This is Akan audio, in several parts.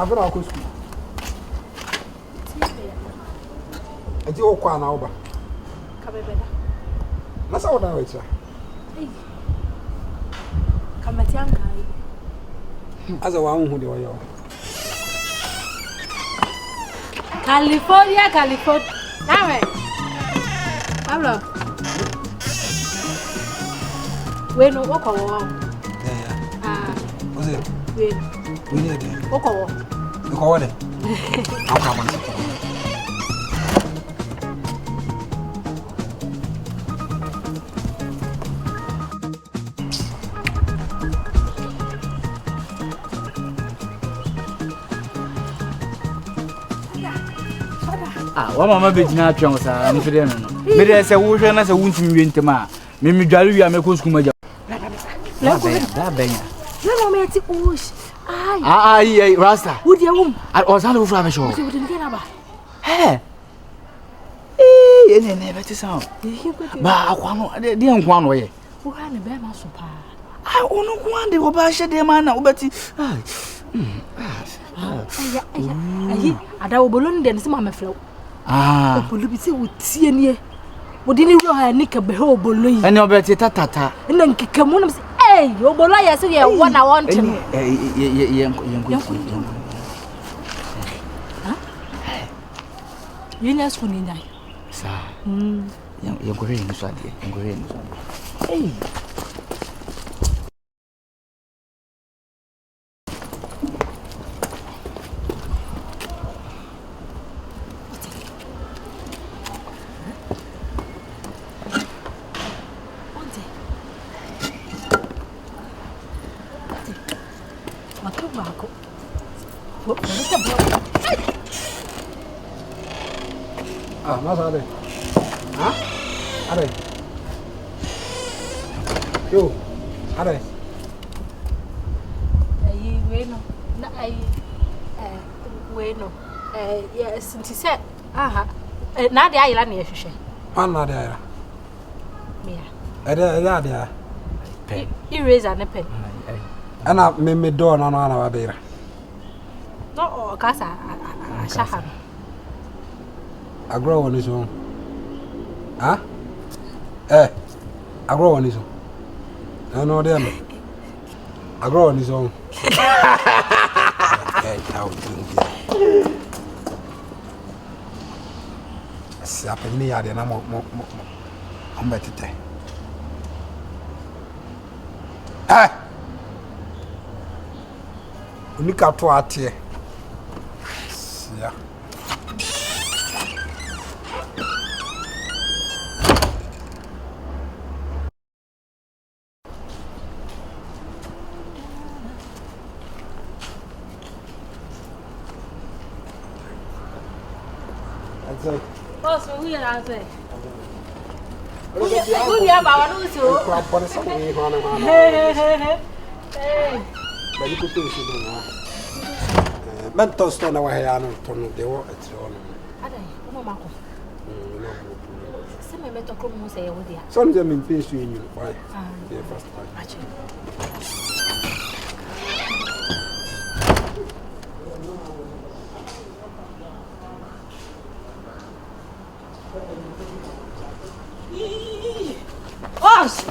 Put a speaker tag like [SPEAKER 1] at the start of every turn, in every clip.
[SPEAKER 1] After our school. And you all now, over.
[SPEAKER 2] Come better.
[SPEAKER 1] That's all now, sir.
[SPEAKER 2] Come at young guy.
[SPEAKER 1] As a one who do you?
[SPEAKER 2] California. Now, hello. We no walk on.
[SPEAKER 1] Was it?
[SPEAKER 2] We
[SPEAKER 1] need it.
[SPEAKER 2] Walk on.
[SPEAKER 1] You call it? I'll come on.
[SPEAKER 3] Wa mama be jina atwen sa am fide no me de se wo hwe na se wuntim wintem me dware wi am ko skuma ja la benya
[SPEAKER 2] No me ti ush
[SPEAKER 3] ai rasta
[SPEAKER 2] wo dia wum
[SPEAKER 3] o sa lo fura me sho
[SPEAKER 2] wo de ngena ba
[SPEAKER 3] ne beti sa ba akwa no de nkwa no ye
[SPEAKER 2] wo ha ne be ma so pa
[SPEAKER 3] onu kwa de wo ba hye de ma na wo beti
[SPEAKER 2] ayi ada wo bolon de se ma meflew Obolo bi se wo tie nie. Wo di ni ro ha ni ka be ha obolo yi.
[SPEAKER 3] Ene obeti tatata.
[SPEAKER 2] Na nkeka mu na se obolo ya se ye one I want him. Ha? Yenya school ni ndai.
[SPEAKER 3] Sa. Yenko re ni so ade. Yenko re ni so.
[SPEAKER 1] Mas ada. Hah? Ada. Yo, ada.
[SPEAKER 2] Bueno, na bueno. Yes, she said, na de ayila na yehwehwe.
[SPEAKER 1] Na de ayila.
[SPEAKER 2] Mia.
[SPEAKER 1] Ada de.
[SPEAKER 3] Pen.
[SPEAKER 2] Eraser ne pen.
[SPEAKER 1] Ana me do na ba beira.
[SPEAKER 2] No, kasa shaha.
[SPEAKER 1] Agro one is on. Huh? Agro one is on. I know them. Agro one is on. Si apeni ya de na mo betete. Unika to atie. Ya.
[SPEAKER 2] Oh, so we are out there. We are about to do.
[SPEAKER 1] But you could do so. Mental stone away. I don't know. They were at all.
[SPEAKER 2] Some men talk about say what they are.
[SPEAKER 1] Some of them in face to you. Why? They first time.
[SPEAKER 2] Yes.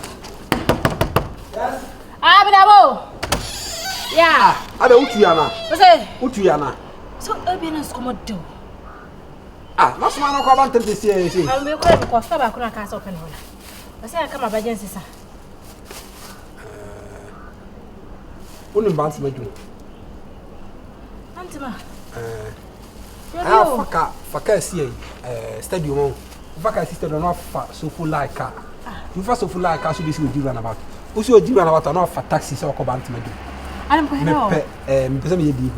[SPEAKER 2] Yeah.
[SPEAKER 1] Ada utuyana.
[SPEAKER 2] Osei.
[SPEAKER 1] Utuyana.
[SPEAKER 2] So ebinas komodo.
[SPEAKER 1] That's one of our to see.
[SPEAKER 2] I'm going to cost about a cast open. I say I come up against this.
[SPEAKER 1] Only bounce me do.
[SPEAKER 2] Antima.
[SPEAKER 1] Faka see stadium. Faka sister don't offer so full like car. You first of all like car should be with you about. Also you run about an offer taxi so come back to me do.
[SPEAKER 2] I'm going
[SPEAKER 1] to person me di.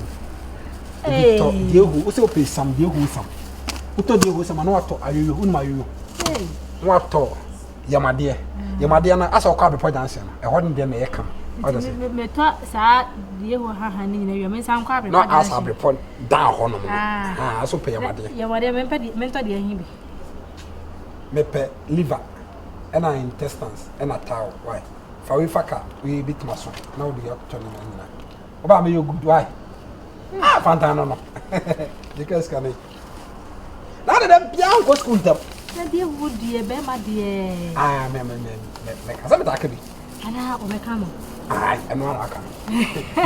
[SPEAKER 1] You who also pay some deal who some. Uto deal who some no to ayu unma yu. What to Yamadia. Yamadia na asa kwa be dance na. E hodin dem e kam.
[SPEAKER 2] Me to sa die ho ha hani na wi me san kwa be.
[SPEAKER 1] No asa be pon down ho no. So pay Yamadia.
[SPEAKER 2] Yamadia me to de hin bi.
[SPEAKER 1] Me pe liver and intestines and a towel. Why? For we faka we bit maso. Now we are turning on. Oba me you good why? Ah, Pantang no. Because can now that them go school them.
[SPEAKER 2] Dear would dear be my dear.
[SPEAKER 1] Ah, me. Kasa me takedi.
[SPEAKER 2] Ana o me kamo.
[SPEAKER 1] Ah, I know I can.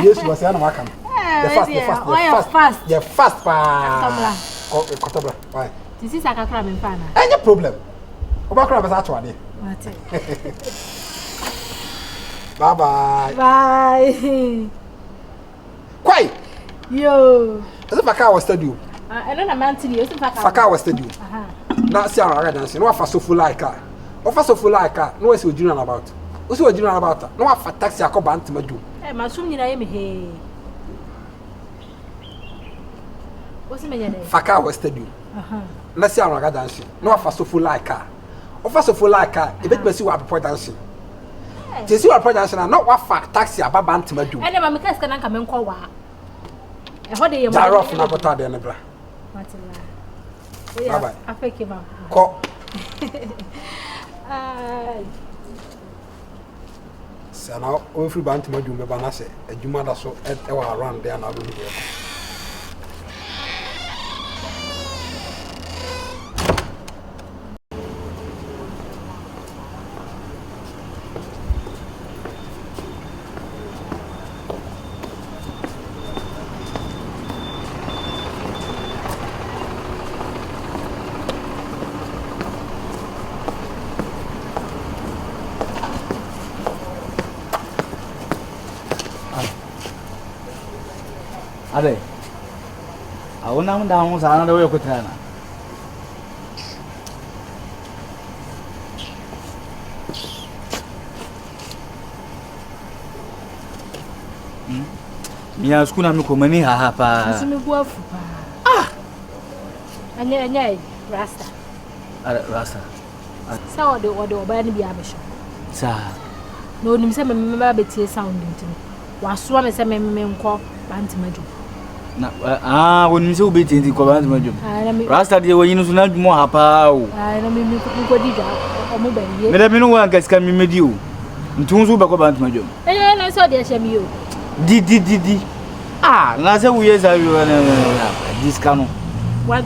[SPEAKER 1] Yes, was ana makam. The fast pa. Kotobla. Why?
[SPEAKER 2] This is akakra me mfa na.
[SPEAKER 1] Any problem. Obakra be sa to ade.
[SPEAKER 2] Mate.
[SPEAKER 1] Bye.
[SPEAKER 2] Bye.
[SPEAKER 1] Kwai.
[SPEAKER 2] Yo.
[SPEAKER 1] Ese Faka was studio.
[SPEAKER 2] I don't know man you
[SPEAKER 1] Faka was studio.
[SPEAKER 2] Aha.
[SPEAKER 1] Na see our dance. No afa so full like car. Ofa so full like car. No we see ojuna about. O see ojuna about. No afa taxi akoba ntimadu.
[SPEAKER 2] Eh masum nyina ye me he. What's me nyane?
[SPEAKER 1] Faka was studio.
[SPEAKER 2] Aha.
[SPEAKER 1] Na see our dance. No afa so full like car. Ofa so full like car. E bet me see wa papa dance. Je see wa papa dance na no afa taxi ababa ntimadu.
[SPEAKER 2] Eh na me ka ska na nka me nkọ wa. E ho de ye mo.
[SPEAKER 1] Jarof na bota de ne bra.
[SPEAKER 2] Bye bye. APICKI ma.
[SPEAKER 1] Ko. Sana o free band to madum be bana se adwuma da so e wa around there na go ni there.
[SPEAKER 3] Ade. Awona munda ho sa na de we kutana. Mia school na me ko mani ha pa.
[SPEAKER 2] Simi bu afu pa. Ah. Anya rasta.
[SPEAKER 3] Rasta.
[SPEAKER 2] Sa ode oba ni bia besho.
[SPEAKER 3] Sa.
[SPEAKER 2] No nim se me ba betie sound ntimi. Waso me se me nko bantimaju.
[SPEAKER 3] Na wonim se obeti nti ko bantimaju. Rasta de wonyinu so na dwumo ha pa o.
[SPEAKER 2] Na me ko dija omo ba ye.
[SPEAKER 3] Me da me no wan kasika me medi o. Ntun so be ko bantimaju.
[SPEAKER 2] Na so de ahia o.
[SPEAKER 3] Di. Ah, na se wo yesa wi na this kanu.
[SPEAKER 2] 1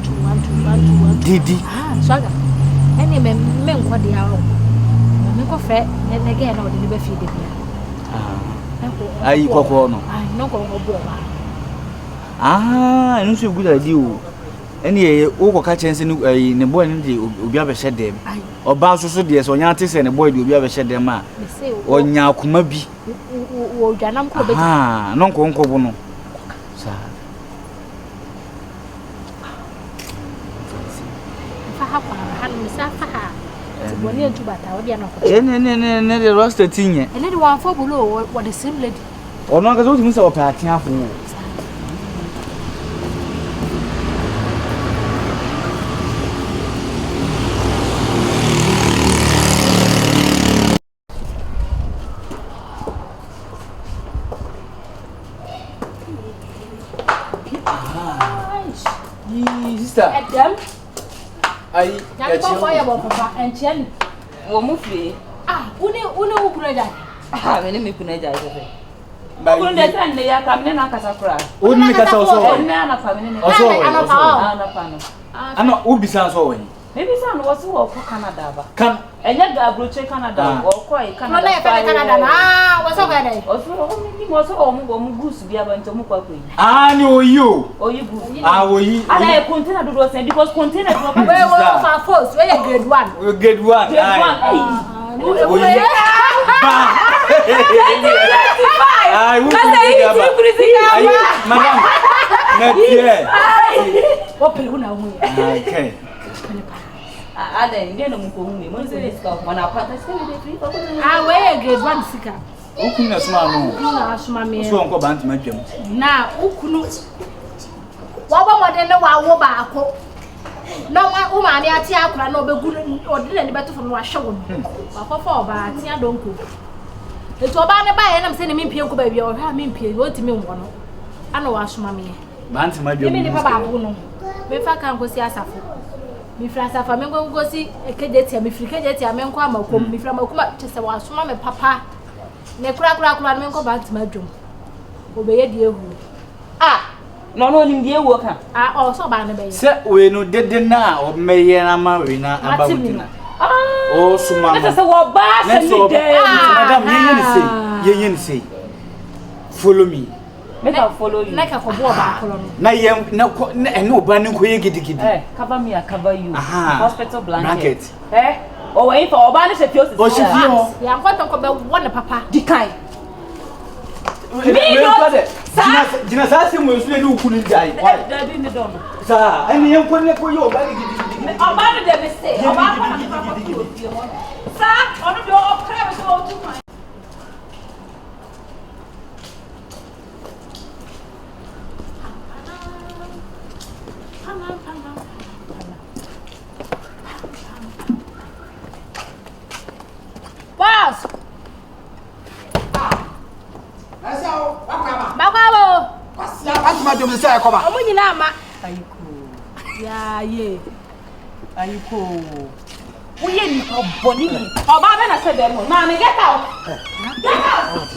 [SPEAKER 2] 2
[SPEAKER 3] Di.
[SPEAKER 2] Ah, swaga. Eni me nko de awo. Me ko fe na ge na o de be fi de bia. Ah.
[SPEAKER 3] Ai kokko no.
[SPEAKER 2] Ai no ko bo ba.
[SPEAKER 3] Ah, no so good idea o. Eni e wo ko ka chense ne boy ne de obi abehye dem. Oba so de so nya te se ne boy de obi abehye dem a. Onya akoma bi.
[SPEAKER 2] Wo dwanam ko be.
[SPEAKER 3] Ah, no nko bo no. Sa.
[SPEAKER 2] Fa ha kwa ha no sa fa ha. Ti boni entu bata wo bia no ko.
[SPEAKER 3] Ne de roster tinye.
[SPEAKER 2] Ene de wan fo bulo wo the same lady.
[SPEAKER 3] Ono aka so tumi se opa atia afo. Sister.
[SPEAKER 2] Adam.
[SPEAKER 3] Ai.
[SPEAKER 2] Ya ko fo ya bo papa enche ni.
[SPEAKER 4] Wo mu fie.
[SPEAKER 2] Ah, une wo kura ja.
[SPEAKER 4] Ah, me ne me kuna ja je. Ba kun de tan ne ya kam ne na kasa kura.
[SPEAKER 3] O ni kasa so.
[SPEAKER 4] Ne ana pa me ne.
[SPEAKER 2] Ana
[SPEAKER 4] pa no.
[SPEAKER 3] Ana ubisa so wani.
[SPEAKER 4] Maybe san wo so wo ko Canada ba.
[SPEAKER 3] Kan.
[SPEAKER 4] Enya ga broche Canada. Wo ko ai Canada.
[SPEAKER 2] No na fa Canada na. Wo so ga dai.
[SPEAKER 4] O so o mi mo so o mu goose bia ba nto mu kwa kwa yi.
[SPEAKER 3] Ah, ni oyi.
[SPEAKER 4] Oyi goose.
[SPEAKER 3] Ah, oyi.
[SPEAKER 4] Ana e container do do sen because container do ba.
[SPEAKER 2] We wo fa force, we grade 1.
[SPEAKER 3] Grade 1.
[SPEAKER 4] Grade 1.
[SPEAKER 3] Oyi. Ba. Ai, wo madam. Na tie.
[SPEAKER 2] Wo pe una hu.
[SPEAKER 3] Okay.
[SPEAKER 4] Ada nge no mko hu mo se ska wana pata se de free pa ko.
[SPEAKER 2] Ah, we grade 1 sika.
[SPEAKER 3] Okunu na suma no.
[SPEAKER 2] Na asuma me.
[SPEAKER 3] So onko bant ma dwam.
[SPEAKER 2] Na ukunu. Wo ba model ne wa wo ba ako. Na wo ma ne ati akura na obegu odile ne beto fo no ahwe wo. Wa fofo oba ati adonko. Eto oba ne ba ye na mse ne mimpie nko ba bia o hwa mimpie wo timi nwo no. Ana wa asuma me.
[SPEAKER 3] Bant ma dwam.
[SPEAKER 2] Me ne pa ba ako no. Me fa kan ko si asafo. Mi frasa fa me ngo si ekejetia mi frikejetia me nko amakom mi frama kuma chese wa asoma me papa ne kura me nko ba ntima dwom obeye die hu ah
[SPEAKER 4] No, in the worker.
[SPEAKER 2] Ah, also by the
[SPEAKER 3] Set we no did na or may na marina about dinner. Oh, Suma.
[SPEAKER 4] Let us walk back.
[SPEAKER 3] Madam, yen say. Follow me.
[SPEAKER 4] Make I follow you.
[SPEAKER 2] like a football back.
[SPEAKER 3] Na yem no banning ko gidi.
[SPEAKER 4] Cover me, I cover you. Hospital blanket.
[SPEAKER 3] Blanket.
[SPEAKER 4] Oh, wait for Obana to feel.
[SPEAKER 3] Oh, she feel.
[SPEAKER 2] Yeah, I'm going to talk about one papa.
[SPEAKER 4] Decline.
[SPEAKER 3] Jina sasa mo yusule du kunu dai.
[SPEAKER 4] Daddy in the door.
[SPEAKER 3] Sa, ani yem ko ne ko yo ba gidi.
[SPEAKER 4] Obana de be say. Obana papa. Sir, on the door of prayer so to my.
[SPEAKER 2] Boss.
[SPEAKER 4] Ayiko. We ain't no bonny. Obama said them. Mommy, get out. Get out.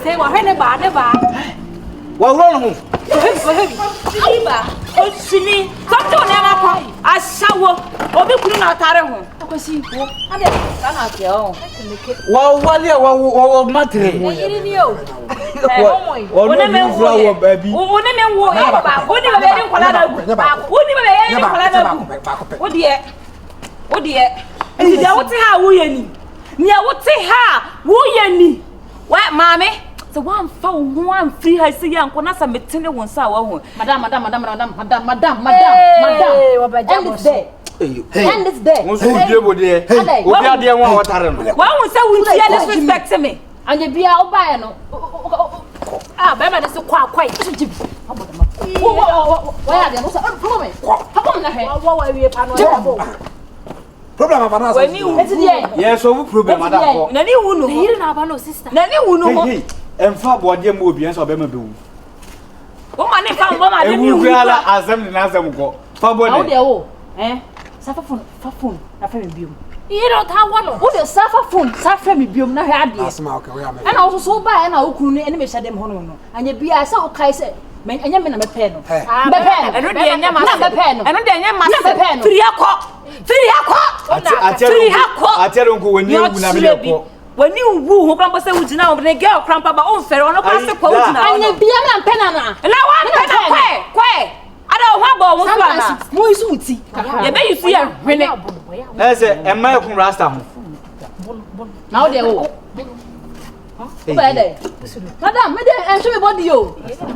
[SPEAKER 2] Say what hen about never.
[SPEAKER 3] Wa won ho.
[SPEAKER 4] Sini. Come to never come. I shower. Obi kunu na tare ho.
[SPEAKER 2] Akwasi wo.
[SPEAKER 4] Ade kana ke o.
[SPEAKER 3] Wa wale wa matre.
[SPEAKER 2] Yiri ni o.
[SPEAKER 3] One me wo baby.
[SPEAKER 4] One me wo e ba. One me be nkola da gu. One me be nkola da gu. Wo de. Ndi da wote ha wo yani. Nia wote ha wo yani. Wa mame. So one found one free I see uncle Nasa metene one sour. Madam. End this day. End this day.
[SPEAKER 3] Won't you be able there? Obi ade won watare no.
[SPEAKER 4] Why won't say we disrespect me?
[SPEAKER 2] And you be out by no. Ah, Bema is so quite. Why are they also problem?
[SPEAKER 1] Problem of another.
[SPEAKER 4] When you
[SPEAKER 3] Yes, so problem madam.
[SPEAKER 4] Nani wunu.
[SPEAKER 2] Here na ba no sister.
[SPEAKER 4] Nani wunu.
[SPEAKER 3] Hey, emfa boade mo obi enso be ma be wu.
[SPEAKER 4] O ma ne fa mo ma de mi
[SPEAKER 3] wu ala azam na azam ko. Fa bo
[SPEAKER 4] How
[SPEAKER 3] ne.
[SPEAKER 4] dey wo? Safa phone na fa me biom.
[SPEAKER 2] You don't have one.
[SPEAKER 4] Wo de safa phone, safa me biom na hwa ade.
[SPEAKER 1] Asma okay, we am.
[SPEAKER 4] And also so ba na wo kunu ne me hyade mo hono no. Anya bia sa o kai se enya me na me pɛ no. Be pɛ. Eno de enya ma. Na be pɛ no. Eno de enya ma. Na be pɛ no. Free akɔ.
[SPEAKER 3] Atero nko wani wu na me ko.
[SPEAKER 4] Wani wu ho krampa se wugina wo ne girl krampa ba on fere ono kwa se kwa wugina.
[SPEAKER 2] Anya bia na pɛ na.
[SPEAKER 4] Na wa pɛ na kwe. Ada o ha ba wo so ana.
[SPEAKER 2] Mo isu uti.
[SPEAKER 4] Ye be yusu ya hwene.
[SPEAKER 3] Ese emma ekun rasta ho.
[SPEAKER 4] Na o de wo. O ba de. Madam, me de enso me body yo.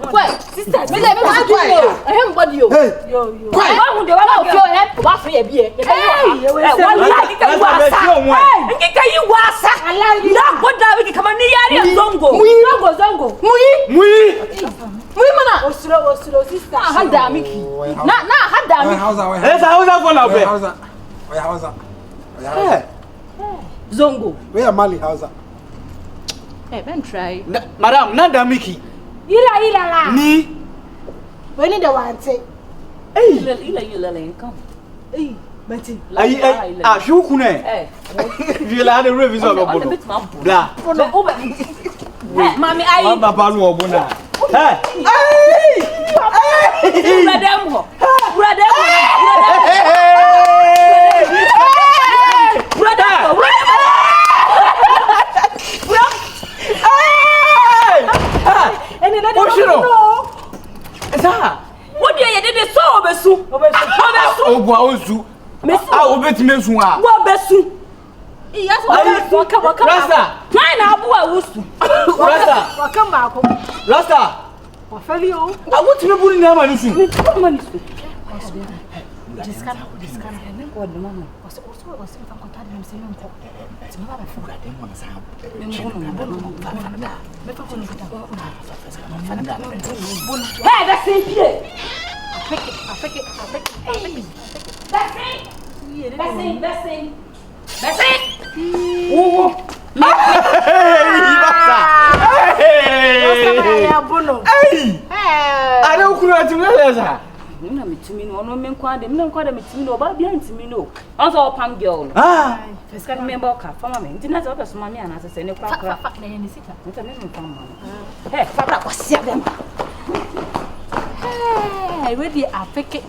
[SPEAKER 4] Kwe, sister, me de me body yo. Ehem body yo. Yo. Kwe. Wa hu de wa ba fio he. Wa fio ye bie. Wa like ka wa sa. Ngika yi wa sa. Na boda we kama ni yari zongo. Zongo. Muyi mana. Osuro sister. Hada miki. Na hada miki.
[SPEAKER 3] Hausa for na be.
[SPEAKER 1] Hausa.
[SPEAKER 4] Zongo.
[SPEAKER 1] We are Mali Hausa.
[SPEAKER 4] Ben try.
[SPEAKER 3] Madam, nanda miki.
[SPEAKER 2] Ila la.
[SPEAKER 3] Ni.
[SPEAKER 2] We need the one say.
[SPEAKER 4] Ila come.
[SPEAKER 2] Beti.
[SPEAKER 3] Ah, shuku ne. Vila de revision of bodo. Bla.
[SPEAKER 4] Mami ayi.
[SPEAKER 3] Wa baba nu obuna.
[SPEAKER 4] Bradem. What do you did so obesu?
[SPEAKER 3] Obwa ozu. Ah, obeti mesu a.
[SPEAKER 4] Wo besu. Yes, waka.
[SPEAKER 3] Rasta.
[SPEAKER 4] Why na abu awusu?
[SPEAKER 3] Rasta.
[SPEAKER 2] Waka baako.
[SPEAKER 3] Rasta.
[SPEAKER 2] Wa fali o.
[SPEAKER 3] Ah, what me buri na ma nisu.
[SPEAKER 2] Discount. What the mama? Was fa contact them say nko. Ti ma ba fu ga dem wona sa.
[SPEAKER 4] Hey, that's it here. That's it.
[SPEAKER 3] Oh. Hey. I don't know what to
[SPEAKER 4] na metumi no ono menkwade metumi no ba bia ntumi no also pam girl first can member ka fama me ntina za opeso mami ana sese ne kwa na ye ni sika nta me fama hey fabra kwasia dem hey we di apeke